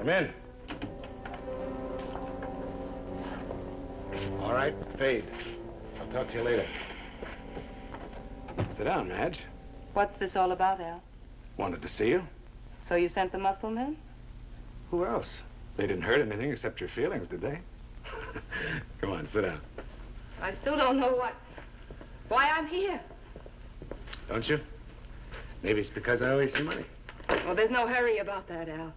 Come in. All right, fade. I'll talk to you later. Sit down, Madge. What's this all about, Al? Wanted to see you. So you sent the muscle men? Who else? They didn't hurt anything except your feelings, did they? Come on, sit down. I still don't know why I'm here. Don't you? Maybe it's because I owe you some money. Well, there's no hurry about that, Al.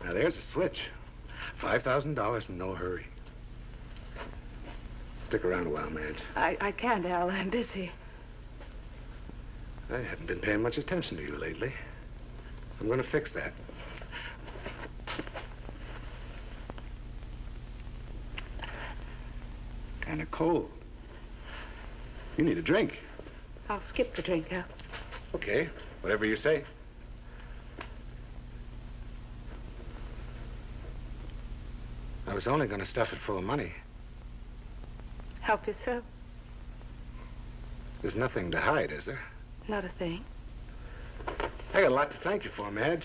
Now, there's a switch. $5,000 and no hurry. Stick around a while, Madge. I can't, Al. I'm busy. I haven't been paying much attention to you lately. I'm going to fix that. Kind of cold. You need a drink. I'll skip the drink, Al. Okay, whatever you say. I was only going to stuff it full of money. Help yourself. There's nothing to hide, is there? Not a thing. I got a lot to thank you for, Madge.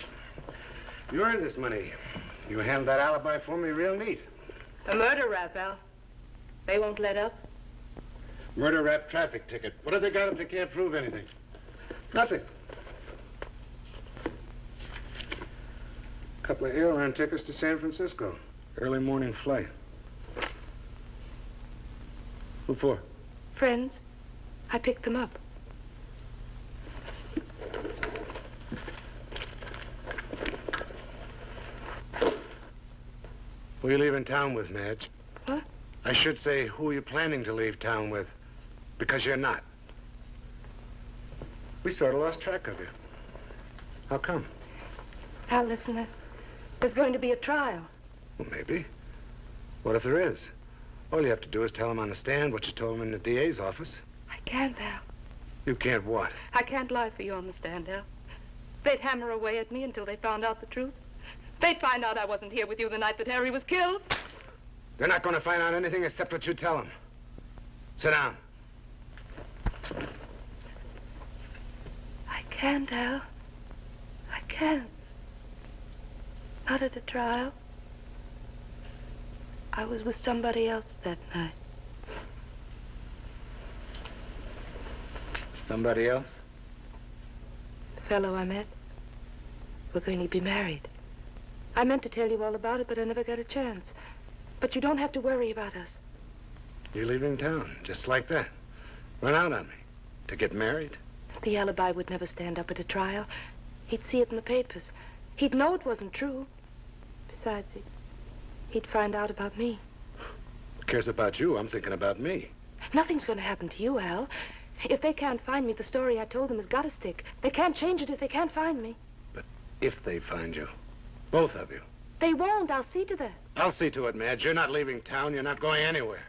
You earned this money. You handled that alibi for me real neat. A murder rap, Al. They won't let up. Murder rap traffic ticket. What have they got if they can't prove anything? Nothing. A couple of airline tickets to San Francisco. Early morning flight. Who for? Friends. I picked them up. Who are you leaving town with, Madge? What? I should say, who are you planning to leave town with? Because you're not. We sort of lost track of you. How come? Al, listen, there's going to be a trial. Well, maybe. What if there is? All you have to do is tell them on the stand what you told them in the DA's office. I can't, Al. You can't what? I can't lie for you on the stand, Al. They'd hammer away at me until they found out the truth. They'd find out I wasn't here with you the night that Harry was killed. They're not going to find out anything except what you tell them. Sit down. I can't, Al. I can't. Not at a trial. I was with somebody else that night. Somebody else? The fellow I met. We're going to be married. I meant to tell you all about it, but I never got a chance. But you don't have to worry about us. You're leaving town, just like that. Run out on me. To get married? The alibi would never stand up at a trial. He'd see it in the papers. He'd know it wasn't true. Besides, he'd find out about me. Who cares about you? I'm thinking about me. Nothing's going to happen to you, Al. If they can't find me, the story I told them has got to stick. They can't change it if they can't find me. But if they find you, both of you. They won't. I'll see to that. I'll see to it, Madge. You're not leaving town. You're not going anywhere.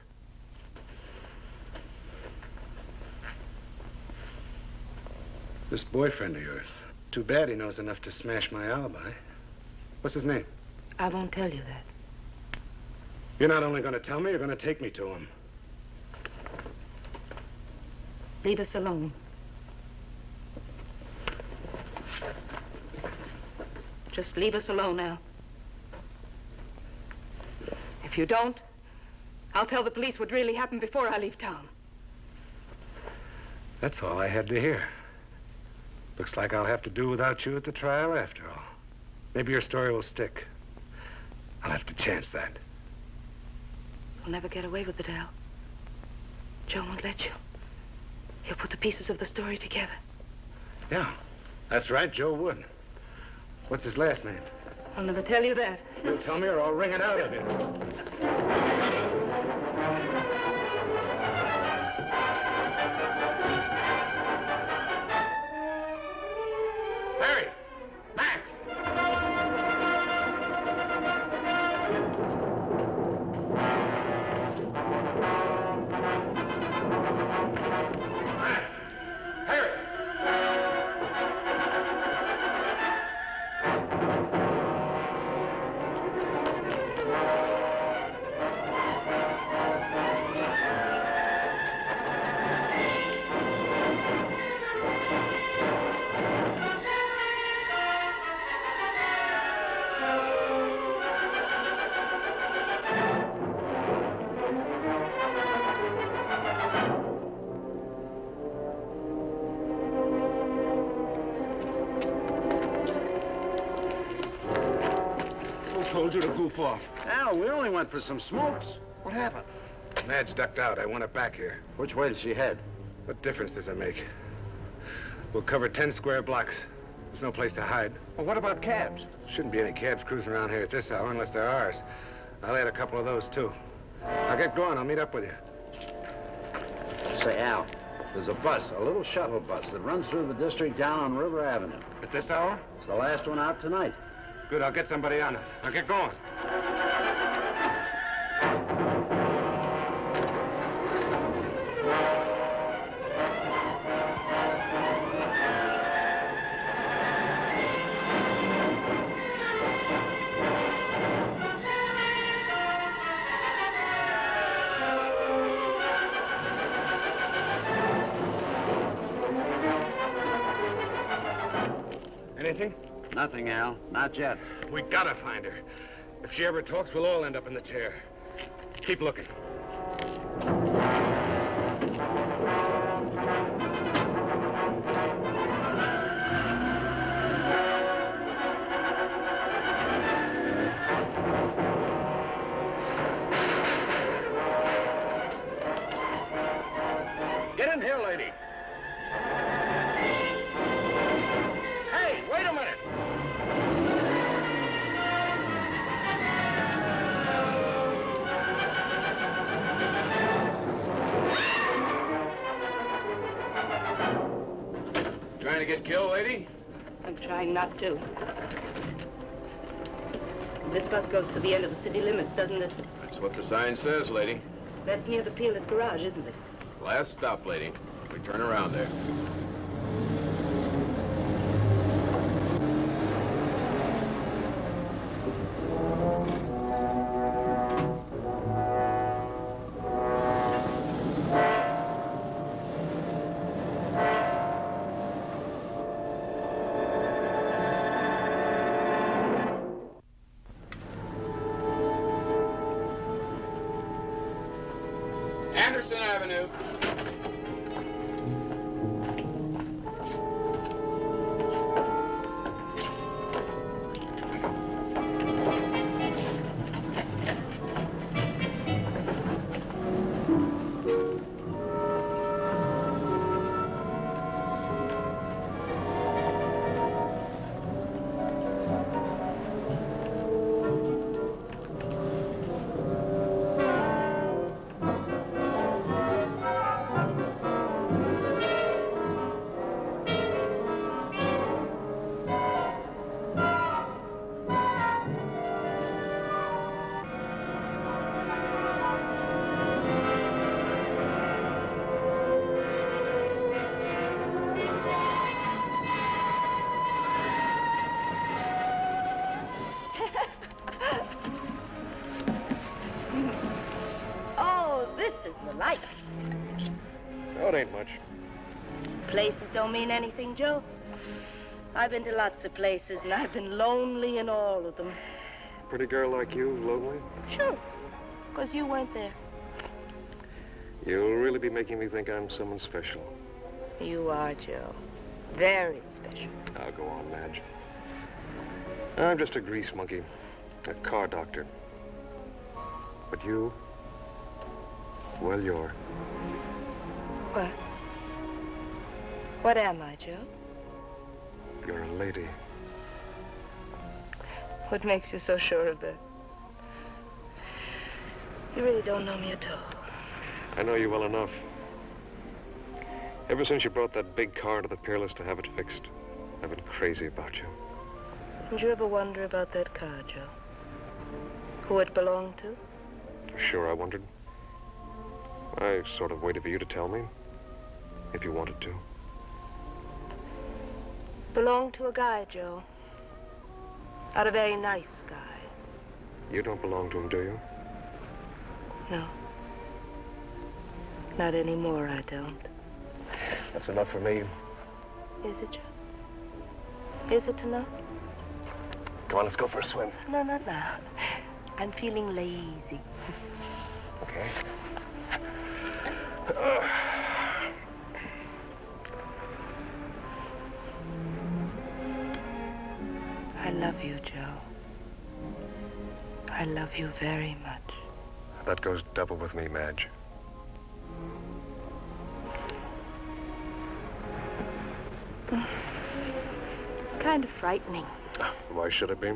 This boyfriend of yours. Too bad he knows enough to smash my alibi. What's his name? I won't tell you that. You're not only going to tell me, you're going to take me to him. Leave us alone. Just leave us alone, Al. If you don't, I'll tell the police what really happened before I leave town. That's all I had to hear. Looks like I'll have to do without you at the trial after all. Maybe your story will stick. I'll have to chance that. You'll never get away with it, Al. Joe won't let you. He'll put the pieces of the story together. Yeah, that's right, Joe would. What's his last name? I'll never tell you that. You'll tell me or I'll wring it out of you. Harry! Max! Max! Harry! told you to goof off. Al, we only went for some smokes. What happened? Madge ducked out. I want her back here. Which way did she head? What difference does it make? We'll cover 10 square blocks. There's no place to hide. Well, what about cabs? Shouldn't be any cabs cruising around here at this hour unless they're ours. I'll add a couple of those, too. I'll get going. I'll meet up with you. Say, Al, there's a bus, a little shuttle bus that runs through the district down on River Avenue. At this hour? It's the last one out tonight. Good. I'll get somebody on it. I'll get going. Anything? Nothing, Al. Not yet. We gotta find her. If she ever talks, we'll all end up in the chair. Keep looking. Get in here, lady. Hey, wait a minute. Trying to get killed, lady? I'm trying not to. This bus goes to the end of the city limits, doesn't it? That's what the sign says, lady. That's near the Peerless Garage, isn't it? Last stop, lady. We turn around there. Anderson Avenue. Life. Oh, it ain't much. Places don't mean anything, Joe. I've been to lots of places, and I've been lonely in all of them. Pretty girl like you, lonely? Sure, because you weren't there. You'll really be making me think I'm someone special. You are, Joe. Very special. I'll go on, Madge. I'm just a grease monkey, a car doctor. But you... well, you're... What? What am I, Joe? You're a lady. What makes you so sure of that? You really don't know me at all. I know you well enough. Ever since you brought that big car to the Peerless to have it fixed, I've been crazy about you. Did you ever wonder about that car, Joe? Who it belonged to? Sure, I wondered. I sort of waited for you to tell me, if you wanted to. Belonged to a guy, Joe. Not a very nice guy. You don't belong to him, do you? No. Not anymore, I don't. That's enough for me. Is it, Joe? Is it enough? Come on, let's go for a swim. No, not now. I'm feeling lazy. Okay. I love you, Joe. I love you very much. That goes double with me, Madge. Kind of frightening. Why should it be?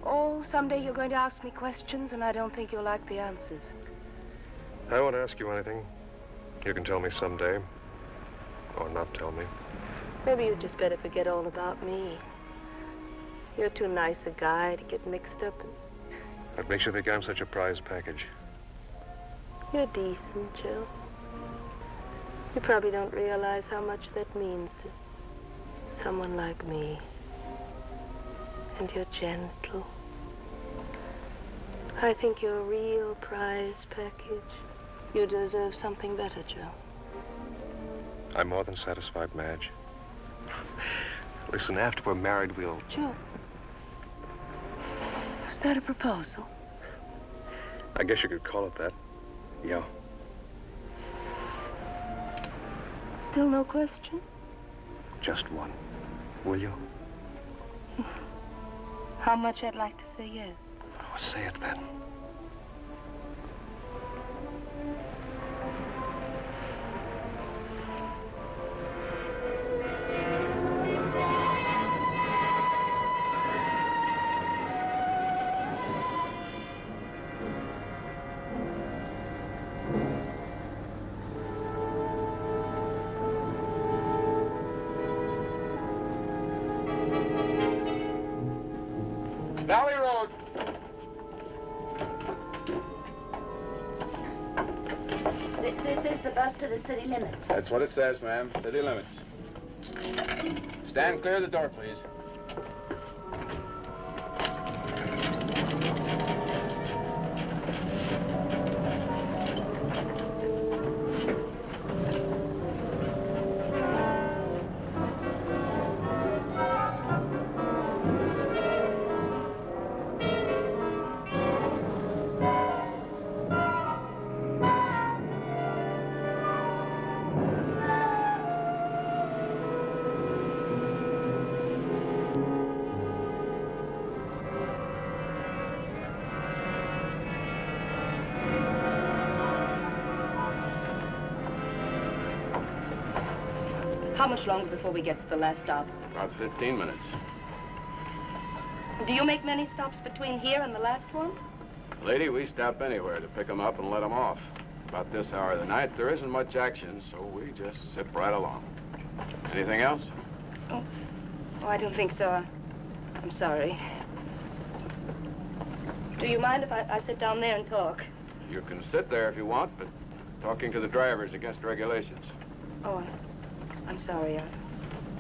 Oh, someday you're going to ask me questions, and I don't think you'll like the answers. I won't ask you anything. You can tell me someday. Or not tell me. Maybe you'd just better forget all about me. You're too nice a guy to get mixed up in. What makes you think I'm such a prize package? You're decent, Joe. You probably don't realize how much that means to someone like me. And you're gentle. I think you're a real prize package. You deserve something better, Joe. I'm more than satisfied, Madge. Listen, after we're married, we'll... Joe. Was that a proposal? I guess you could call it that. Yeah. Still no question? Just one. Will you? How much I'd like to say yes. Oh, say it then. Valley Road. This is the bus to the city limits. That's what it says, ma'am. City limits. Stand clear of the door, please. How much longer before we get to the last stop? About 15 minutes. Do you make many stops between here and the last one? Lady, we stop anywhere to pick them up and let them off. About this hour of the night, there isn't much action, so we just zip right along. Anything else? Oh, I don't think so. I'm sorry. Do you mind if I sit down there and talk? You can sit there if you want, but talking to the driver is against regulations. Oh, I'm sorry.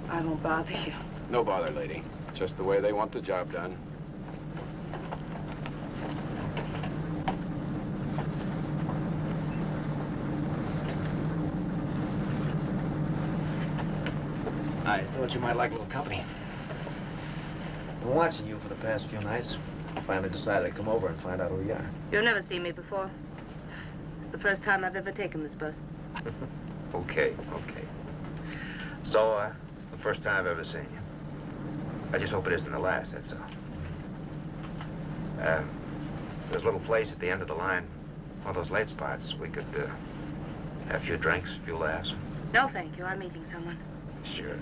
I won't bother you. No bother, lady. Just the way they want the job done. I thought you might like a little company. Been watching you for the past few nights. Finally decided to come over and find out who you are. You've never seen me before. It's the first time I've ever taken this bus. Okay. So, it's the first time I've ever seen you. I just hope it isn't the last, that's all. There's a little place at the end of the line, one of those late spots. We could, have a few drinks, a few laughs. No, thank you. I'm meeting someone. Sure.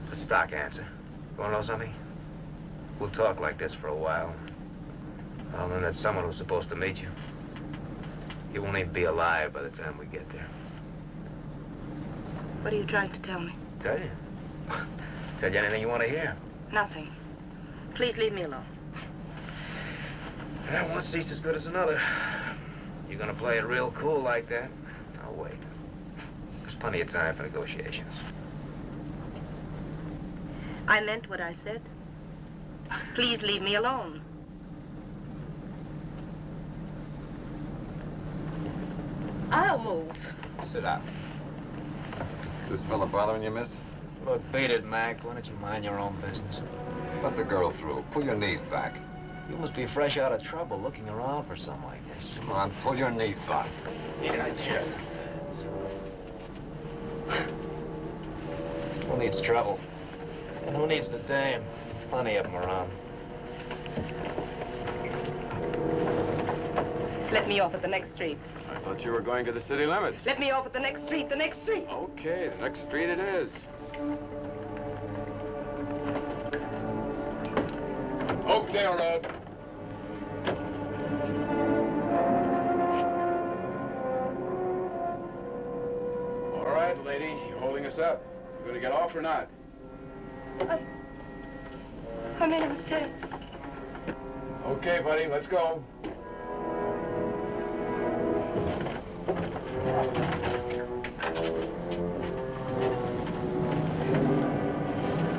It's a stock answer. You want to know something? We'll talk like this for a while. Well, then that someone who's supposed to meet you, he won't even be alive by the time we get there. What are you trying to tell me? Tell you? Tell you anything you want to hear. Nothing. Please leave me alone. Well, one seat's as good as another. You're going to play it real cool like that? I'll wait. There's plenty of time for negotiations. I meant what I said. Please leave me alone. I'll move. Sit down. This fella bothering you, miss? Look, beat it, Mac. Why don't you mind your own business? Let the girl through. Pull your knees back. You must be fresh out of trouble looking around for something like this. Come on, pull your knees back. Yeah, sure. Who needs trouble? And who needs the dame? Plenty of them around. Let me off at the next street. I thought you were going to the city limits. Let me off at the next street, the next street. Okay, the next street it is. Okay, Roth. All right, lady, you're holding us up. You gonna get off or not? I made a mistake. Okay, buddy, let's go.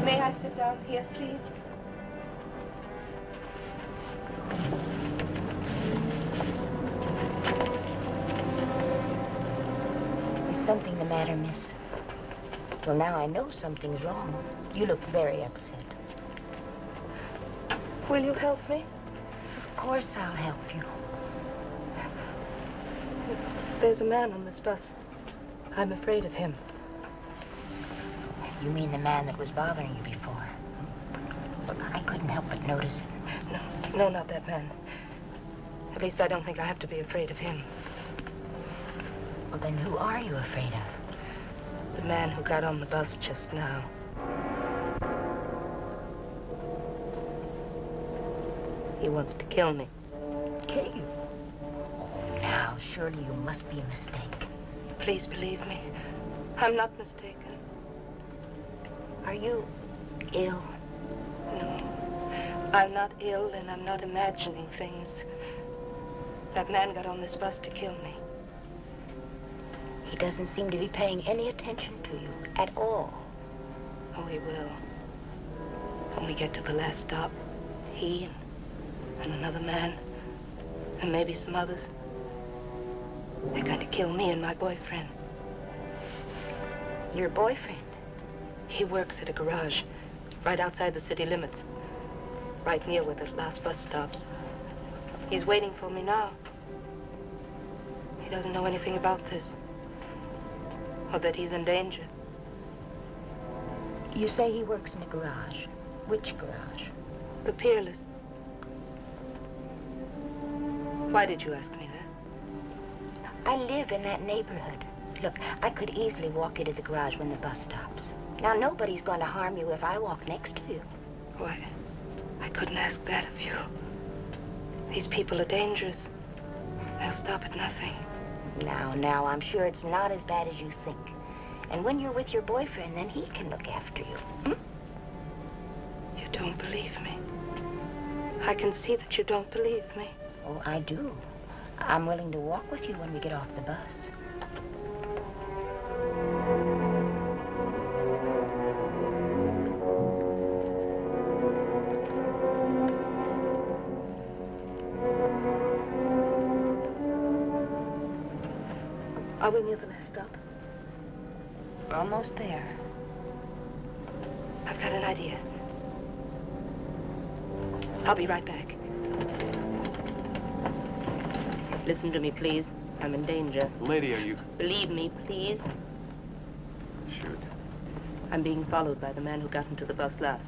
May I sit down here, please? Is something the matter, miss? Well, now I know something's wrong. You look very upset. Will you help me? Of course I'll help you. There's a man on this bus. I'm afraid of him. You mean the man that was bothering you before? Look, I couldn't help but notice it. No, not that man. At least I don't think I have to be afraid of him. Well, then who are you afraid of? The man who got on the bus just now. He wants to kill me. Kill you? Oh, now, surely you must be mistaken. Please believe me. I'm not mistaken. Are you ill? No. I'm not ill, and I'm not imagining things. That man got on this bus to kill me. He doesn't seem to be paying any attention to you at all. Oh, he will. When we get to the last stop, he and another man, and maybe some others, they're going to kill me and my boyfriend. Your boyfriend? He works at a garage right outside the city limits, right near where the last bus stops. He's waiting for me now. He doesn't know anything about this, or that he's in danger. You say he works in a garage. Which garage? The Peerless. Why did you ask me that? I live in that neighborhood. Look, I could easily walk you to the garage when the bus stops. Now, nobody's going to harm you if I walk next to you. Why, I couldn't ask that of you. These people are dangerous. They'll stop at nothing. Now, I'm sure it's not as bad as you think. And when you're with your boyfriend, then he can look after you. You don't believe me. I can see that you don't believe me. Oh, I do. I'm willing to walk with you when we get off the bus. Are we near the last stop? We're almost there. I've got an idea. I'll be right back. Listen to me, please. I'm in danger. Lady, are you... Believe me, please. Shoot. I'm being followed by the man who got into the bus last.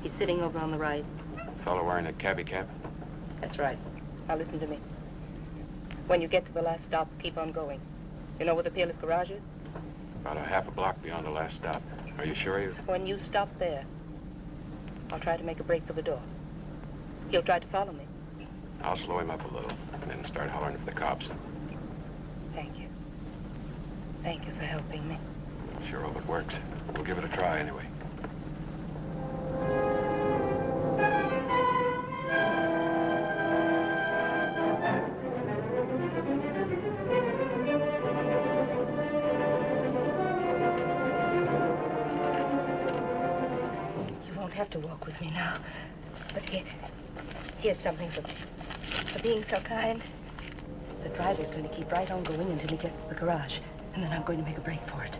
He's sitting over on the right. Fellow wearing a cabbie cap? That's right. Now listen to me. When you get to the last stop, keep on going. You know where the Peerless garage is? About a half a block beyond the last stop. Are you sure you... When you stop there, I'll try to make a break for the door. He'll try to follow me. I'll slow him up a little and then start hollering for the cops. Thank you. Thank you for helping me. Sure hope it works. We'll give it a try anyway. Have to walk with me now. But here's something for being so kind. The driver's going to keep right on going until he gets to the garage, and then I'm going to make a break for it.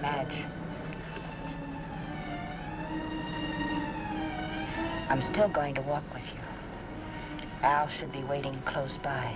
Madge. I'm still going to walk with you. Al should be waiting close by.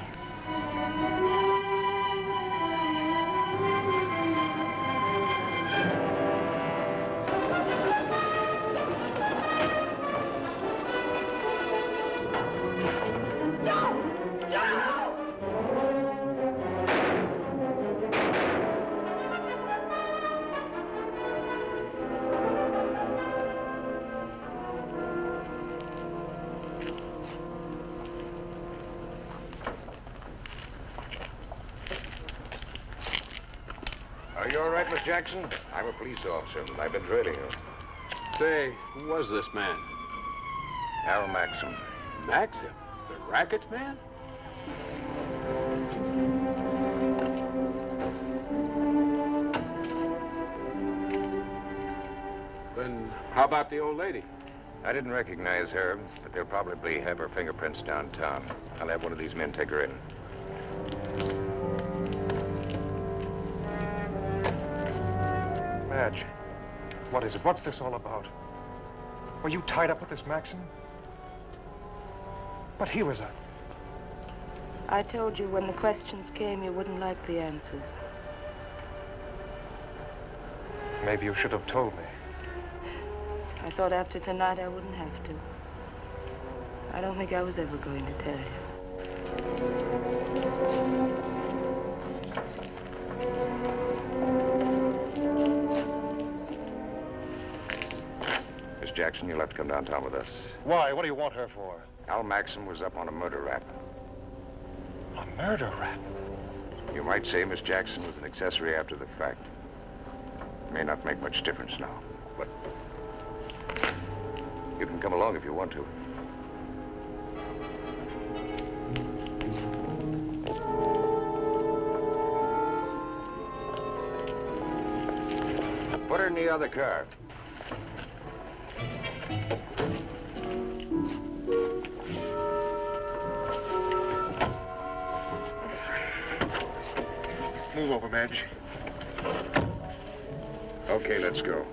Are you all right, Miss Jackson? I'm a police officer, and I've been trailing you. Say, who was this man? Al Maxim. Maxim? The rackets man? Then how about the old lady? I didn't recognize her, but they'll probably have her fingerprints downtown. I'll have one of these men take her in. Madge, what is it? What's this all about? Were you tied up with this Maxim? But he was a... I told you when the questions came, you wouldn't like the answers. Maybe you should have told me. I thought after tonight I wouldn't have to. I don't think I was ever going to tell you. Miss Jackson, you'll have to come downtown with us. Why? What do you want her for? Al Maxim was up on a murder rap. A murder rap? You might say Miss Jackson was an accessory after the fact. May not make much difference now, but you can come along if you want to. Put her in the other car. Move over, Madge. Okay, let's go.